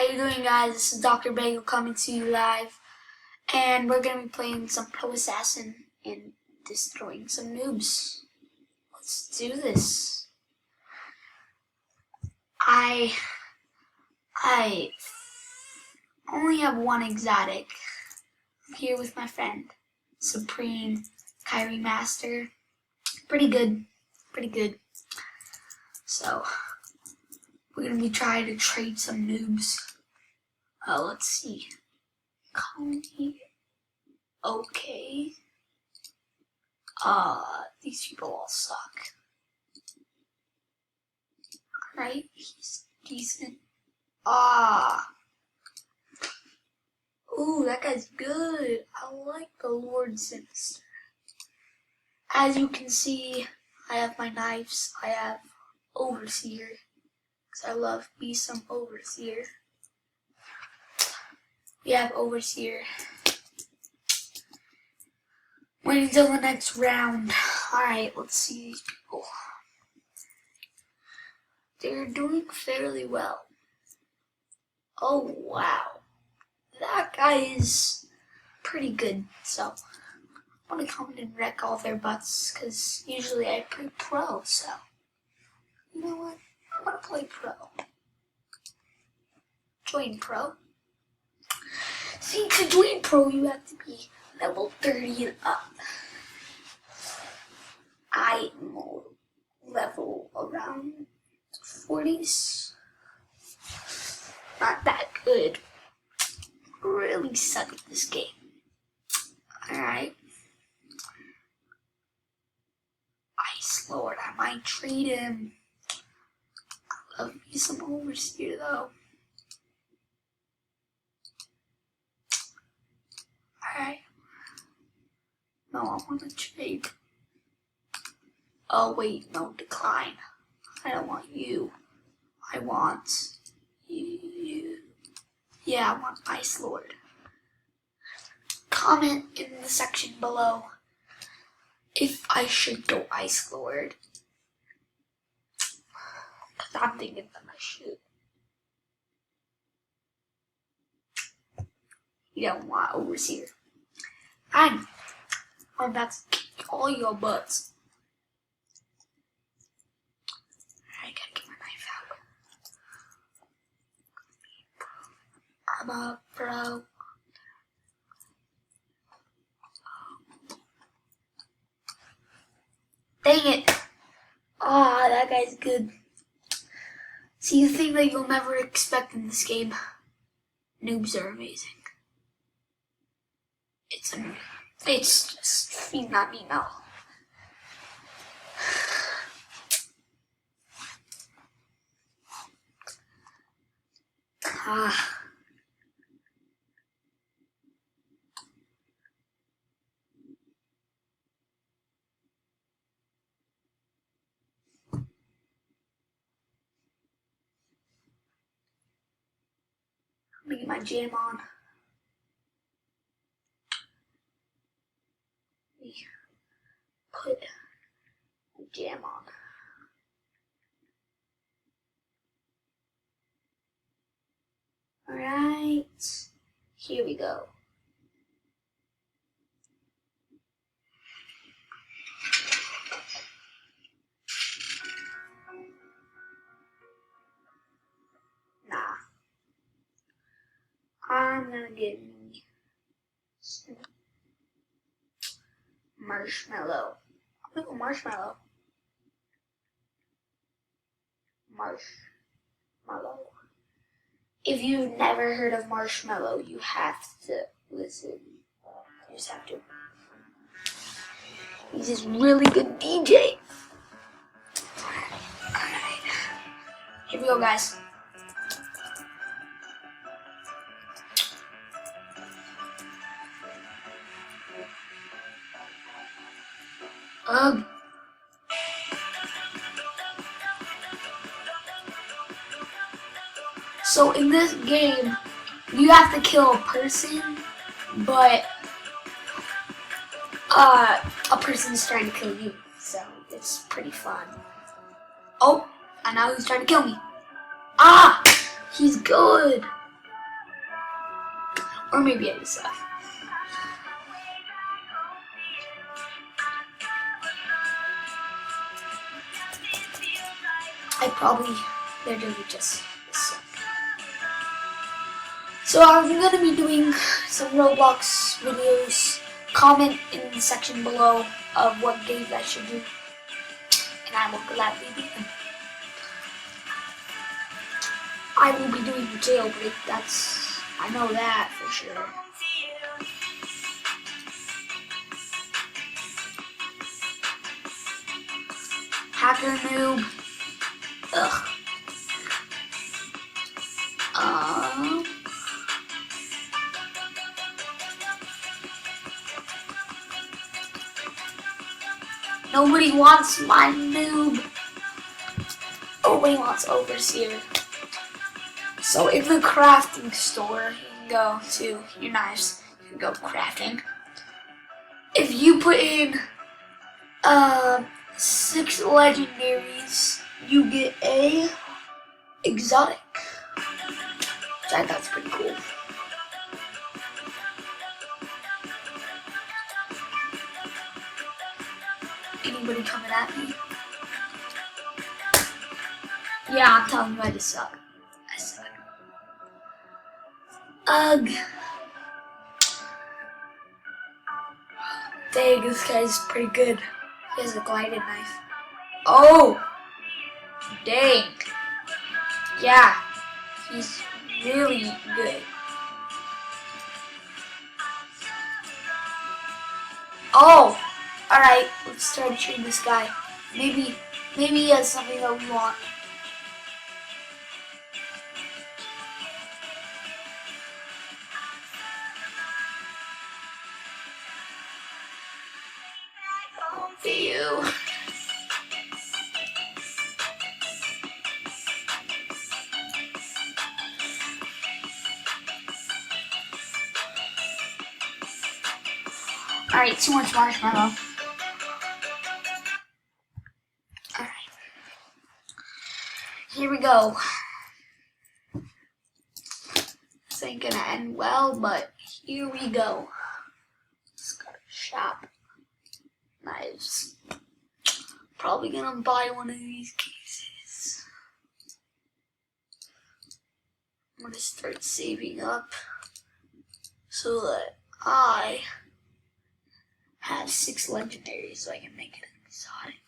you doing, guys? This is Dr. Bagel coming to you live, and we're gonna be playing some Pro Assassin and destroying some noobs. Let's do this. I only have one exotic. I'm here with my friend Supreme Kyrie Master. Pretty good. So we're gonna be trying to trade some noobs. Let's see. Colony. Okay. These people all suck. Alright, he's decent. Ooh, that guy's good. I like the Lord Sinister. As you can see, I have my knives. I have Overseer, because I love me some Overseer. We have Overseer. Wait until the next round. Alright, let's see these people. They're doing fairly well. Oh, wow. That guy is pretty good, so I'm gonna come in and wreck all their butts, because usually I play pro, so you know what? I'm gonna play pro. Join pro. See, to join pro, you have to be level 30 and up. I am level around 40s. Not that good. Really suck at this game. Alright. Ice Lord, I might trade him. I love me some Overseer though. Alright. No, I want to trade. Oh wait, no, decline. I don't want you. I want you. Yeah, I want Ice Lord. Comment in the section below if I should go Ice Lord. Because I'm thinking that I should. You don't want Overseer. I'm about to kick all your butts. I gotta get my knife out. I'm a pro. Dang it! Ah, that guy's good. See, the thing that you'll never expect in this game. Noobs are amazing. It's just phenomenal. Let me get my jam on. Let me put my jam on. Alright, here we go. Nah. I'm gonna get me some marshmallow. I'm gonna go marshmallow. Marshmallow. If you've never heard of marshmallow, you have to listen. You just have to. He's this really good DJ. Alright. Here we go, guys. So in this game, you have to kill a person, but a person's trying to kill you, so it's pretty fun. Oh, and now he's trying to kill me. Ah, he's good. Or maybe I just suck. They're just suck. So I'm gonna be doing some Roblox videos. Comment in the section below of what games I should do, and I will gladly do them. I will be doing the jailbreak, I know that for sure. Hacker noob. Ugh. Nobody wants my noob. Nobody wants overseer. So in the crafting store, you can go to your knives. You can go crafting. If you put in 6 legendaries, you get a exotic. Which I thought pretty cool. Anybody coming at me? Yeah, I'm telling you, I just suck. I suck. Ugh. Dang, this guy's pretty good. He has a glided knife. Oh! Dang. Yeah, he's really good. Oh! Alright, let's try to train this guy. Maybe he has something that we want. For you. Alright, too much marshmallow. Alright. Here we go. This ain't gonna end well, but here we go. Let's go to shop. Knives. Probably gonna buy one of these cases. I'm gonna start saving up so that I have 6 legendaries so I can make it exotic.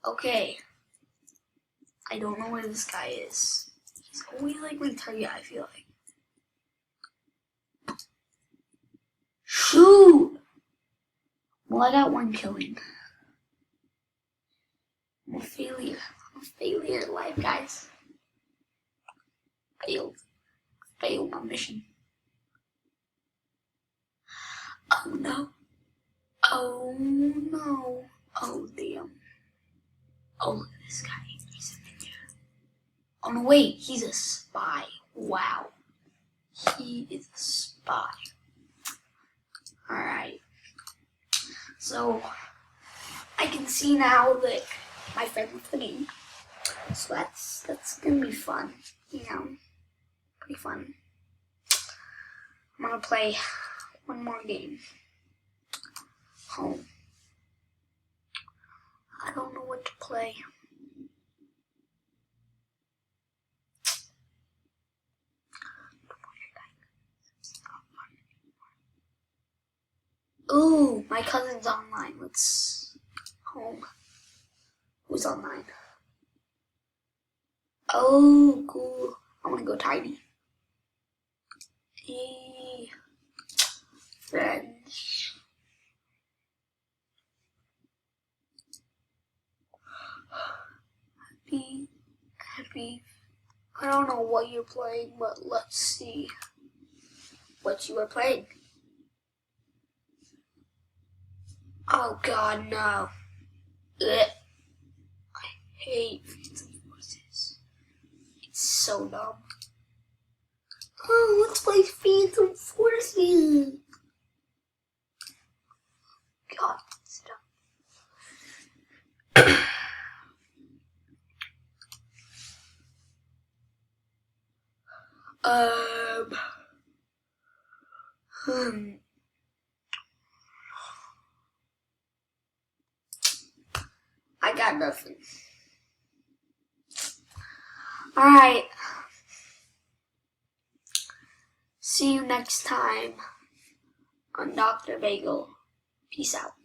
Okay. I don't know where this guy is. He's always like my target, I feel like. Shoot! Well, I got 1 killing. I'm a failure. I'm a failure at life, guys. Failed my mission. Oh no. Oh no. Oh damn. Oh, look at this guy. He's a ninja. Oh no, wait. He's a spy. Wow. He is a spy. Alright. So, I can see now that my friend left the game. So that's gonna be fun. You know. Pretty fun. I'm gonna play one more game. Home. I don't know what to play. Ooh, my cousin's online. Let's home. Who's online? Oh, cool. I want to go tiny. Hey, friends. Happy. I don't know what you're playing, but let's see what you are playing. Oh God, no. Ugh. I hate Phantom Forces. It's so dumb. Oh, let's play Phantom Forces. God, stop. Um, I got nothing. Alright. See you next time on Dr. Bagel. Peace out.